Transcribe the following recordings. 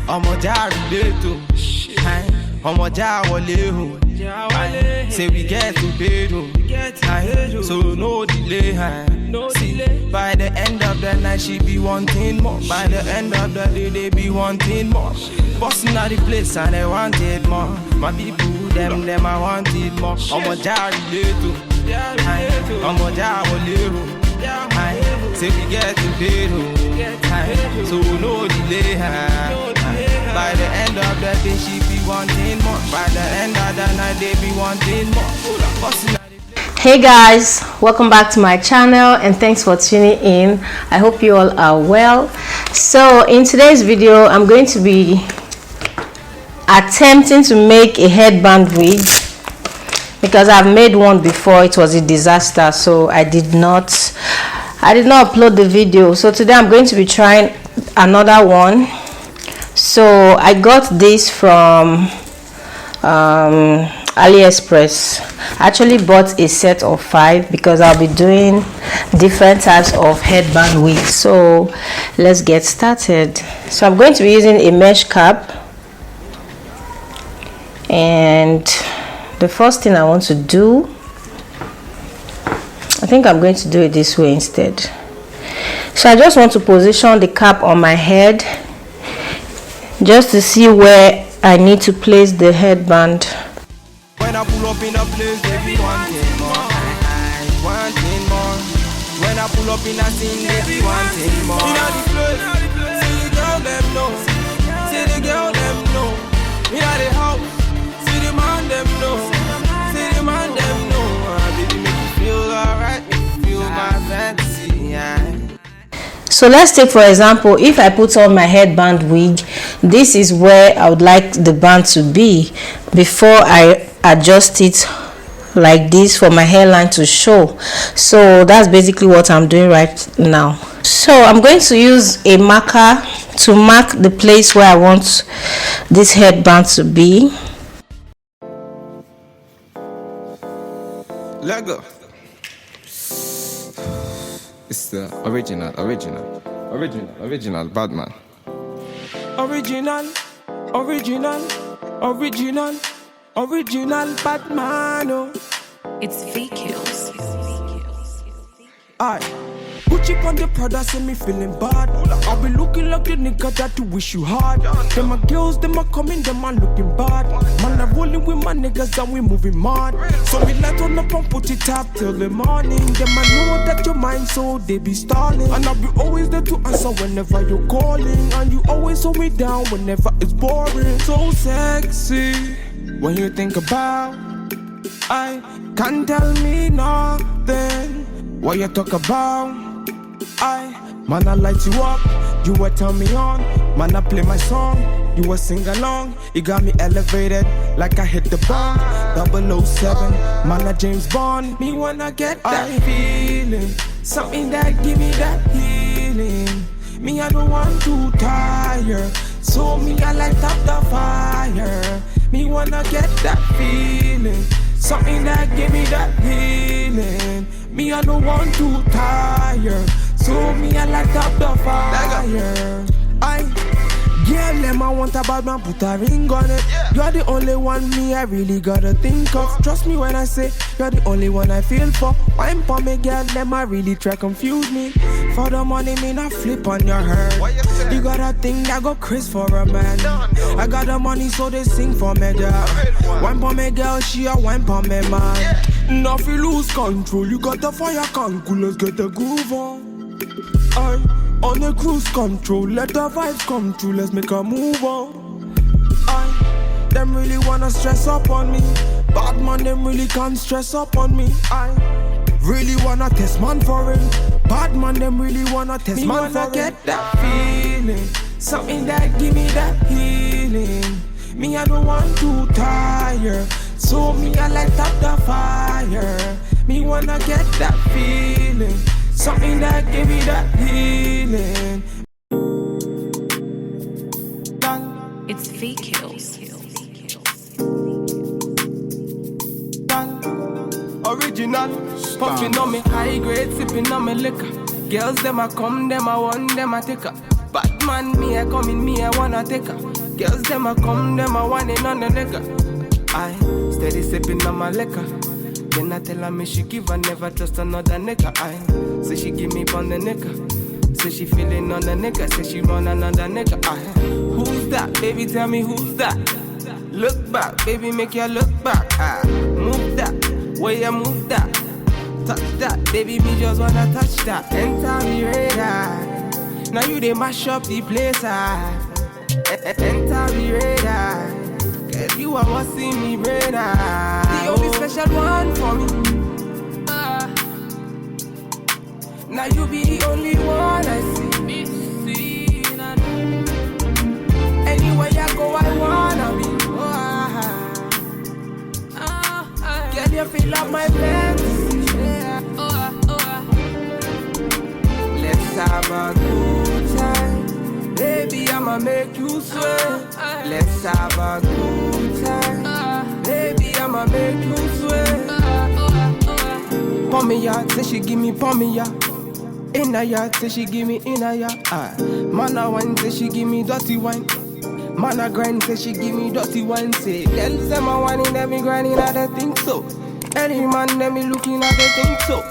Ọmọ jà relate to. Ọmọ jà wọlé o. Say we get to pay o. So no delay. See, by the end of the night she be wanting more. By the end of the day they be wanting more. Bossing at the place and they wanted more. My people, them I wanted more. Ọmọ jà relate to. Ọmọ jà wọlé o. Say we get to pay so no delay. By the end of the day she be wanting more. By the end of the night they be wanting more. Hey guys, welcome back to my channel and thanks for tuning in. I hope you all are well. So in today's video I'm going to be attempting to make a headband wig because I've made one before. It was a disaster, so I did not upload the video. So today I'm going to be trying another one. So I got this from AliExpress. I actually bought a set of 5 because I'll be doing different types of headband wigs. So let's get started. So I'm going to be using a mesh cap, and the first thing I want to do, I think I'm going to do it this way instead. So I just want to position the cap on my head just to see where I need to place the headband. When I pull up in a place, they be wanting more. Wanting more. When I pull up in a scene, they be wanting more. In the place, see the girl them know. See the girl them know. In the house, see the man them know. See the man them know. Baby make me feel alright, make me feel my fantasy. So let's take for example, if I put on my headband wig, this is where I would like the band to be before I adjust it like this for my hairline to show. So that's basically what I'm doing right now. So I'm going to use a marker to mark the place where I want this headband to be. Lego. It's the original Batman. Original Batman. Oh. It's V-Kills. Aye. Gucci on the Prada, say me feeling bad. I be looking like the nigga that you wish you had. Them my girls, them a coming, them a looking bad. Man, I rolling with my niggas and we moving mad. So me light on up and put it up till the morning. Them I know that you mind, so they be stalling. And I be always there to answer whenever you're calling. And you always hold me down whenever it's boring. So sexy when you think about, I can't tell me nothing. What you talk about? Man, I light you up, you will turn me on. Man, I play my song, you will sing along. You got me elevated like I hit the bomb. 007, man, I James Bond. Me wanna get that feeling, something that give me that healing. Me, I don't want to tire, so me, I light up the fire. Me wanna get that feeling, something that give me that healing. Me, I don't want to tire, so me, I light up the fire. Yeah, them I want a bad man, put a ring on it. You're the only one me I really gotta think of. Trust me when I say you're the only one I feel for. Wine for me, girl, them I really try confuse me. For the money, me not flip on your head. You got a thing that go crazy for a man. I got the money, so they sing for me, girl. Wine for me, girl, she a wine for me, man. Now if you lose control, you got the fire can cool, let's get the groove on. On a cruise control, let the vibes come true, let's make a move on. Them really wanna stress up on me. Bad man, them really can't stress up on me. I really wanna test man for it. Bad man, them really wanna test man for it. Get that feeling, something that give me that healing. Me, I don't want to tire, so me, I light up the fire. Me wanna get that feeling, something that give me that healing. It's V-Kills. Original, puffing on me high grade, sipping on me liquor. Girls, them a come, them a want, them a take up. Bad man, me I come in, me I wanna take her. Girls them a come, them a want it on the nigga. I steady sipping on my liquor. Then I tell her me she give her never trust another nigga. I say she give me on the nigga. Say she feeling on the nigga. Say she run another nigga. Who's that? Baby, tell me who's that? Look back, baby, make you look back. Move that, where you move that. Touch that, baby, me just wanna touch that. Enter me radar. Now you they mash up the place. Enter me radar. Girl, you are what's in me brain. The only special one for me. Now you be the only one I see. Anywhere you go, I wanna be. Girl, you feel like my fantasy. Let's have a good time. Baby, I'ma make you sweat. Let's have a good time. Baby, I'ma make you sweat. Pour me out, say she give me pour me out. In a yard, say she give me in a yard. Man a wine, say she give me dirty wine. Man a grind, say she give me dirty wine. Say, girls them a whining, them me grinding, I don't think so. Any man, them me looking, I don't think so.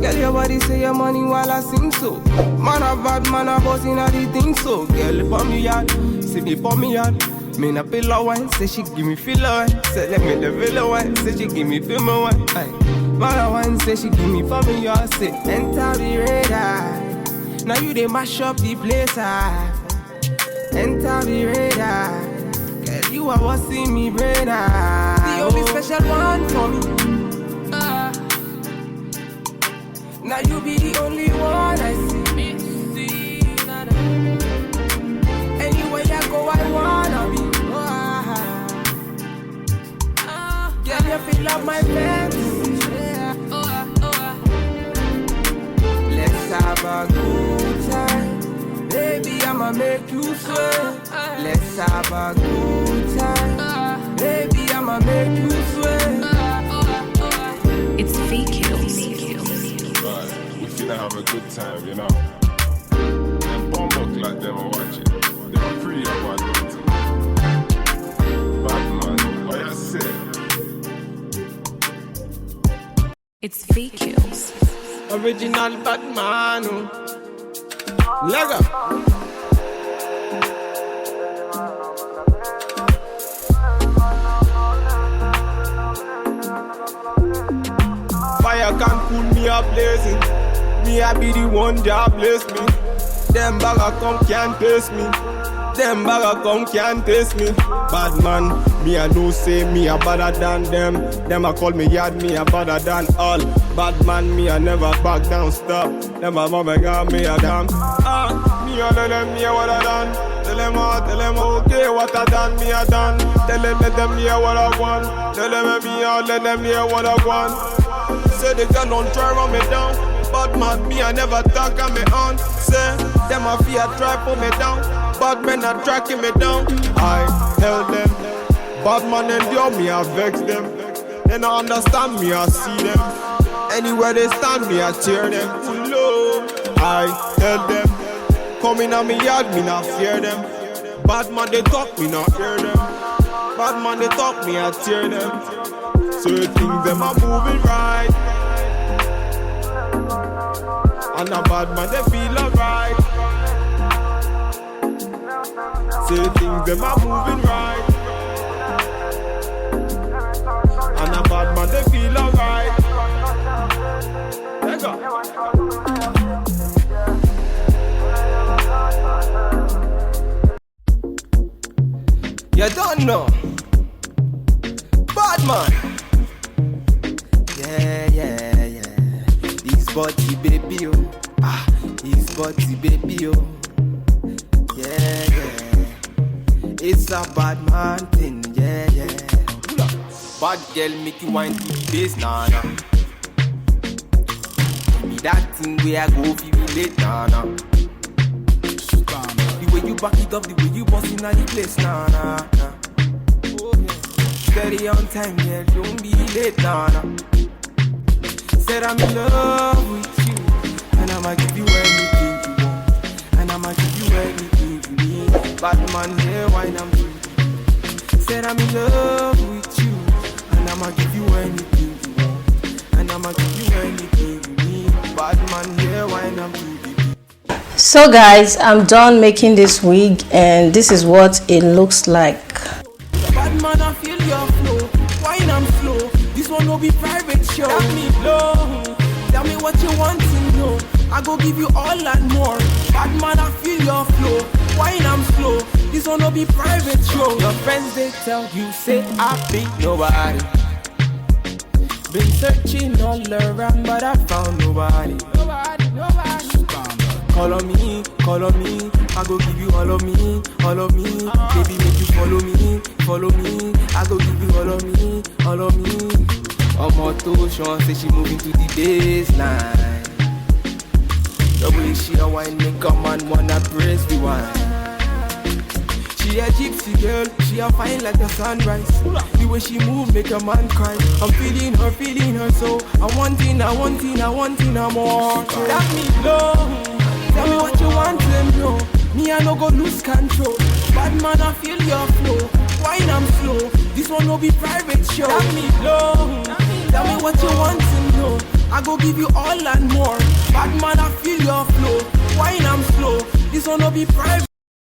Girl, your body say your money while I sing so. Man a bad, man a bossing, I don't think so. Girl, pour me out, say me pour me out. Me na pillow wine, say she give me filler wine. Say let me the villa wine, say she give me film wine. Man a wine, say she give me for me, you say enter the radar. Now you they mash up the place. Enter the radar. Girl, you are what's in me brain. The only special one for me. Now you be the only one I see. Anywhere you go, I wanna be. Girl, you feel like my fantasy. Let's have a good time. Baby, I'ma make you sweat. Let's have a good time. Baby, I'ma make you sweat. It's fake kills. Right, we finna have a good time, you know. Them bomb book like them are watching. They are free of one thing. Bad man, what you say? It's fake kills. Original bad man. Lega. Fire can cool me up blazing. Me I be the one that bless me. Them bagger come can't taste me. Them bagger come can't taste me. Bad man, me I know say me a better than them. Them a call me yard, me a better than all. Bad man, me I never back down, stop. Them a mama got me a damn. Me a tell them me a what I done. Tell them okay what I done, me a done. Tell them let them hear what I want. Tell them me a let them hear what I want. Say the girl don't try run me down. Bad man, me I never talk on me on. Say them a fear try pull me down. Bad men are tracking me down. I tell them, bad man endure me, I vex them. They not understand me, I see them. Anywhere they stand me, I cheer them. Low. I tell them, come in on me yard, me not fear them. Bad man they talk, me not hear them. Bad man they talk, me I tear them. So you think them are moving right. And a bad man they feel alright. Say things them are moving right. And a bad man they feel alright. Let go. You don't know. Bad man. Yeah. His body baby oh. His body baby oh. Yeah. It's a bad man thing, yeah. Bad girl make you wine to the bass, nah. Give me that thing where I go feel late, nah. The way you back it up, the way you bust in the place, nah. Steady on time, yeah, don't be late, nah. Said I'm in love with you, and I'ma give you anything you want, and I'ma give you anything you want. Bad man, yeah, wine I'm through. Said I'm in love with you, and I'ma give you anything you want, and I'ma give you anything you need. Bad man, yeah, wine I'm through. So guys, I'm done making this wig and this is what it looks like. Bad man, I feel your flow, wine I'm slow. This one will be private show. Tell me low, tell me what you want to know. I go give you all and more. Bad man, I feel your flow, wine I'm slow. This one will be private show. Your friends they tell you say I be nobody. Been searching all around but I found nobody. Nobody. Call on me, I go give you all of me, all of me. Baby, make you follow me, follow me. I go give you all of me, all of me. Omo Sean say she moving to the baseline. The way she a wine make a man wanna praise the wine. She a gypsy girl, she a fine like the sunrise. The way she move make a man cry. I'm feeling her so I want it more. That me low. Tell me what you want to know. Me I no go lose control. Bad man I feel your flow. Wine I'm slow. This one will be private show. Tell me low. Tell me what you want to know. I go give you all and more. Bad man I feel your flow. Wine I'm slow. This one will be private.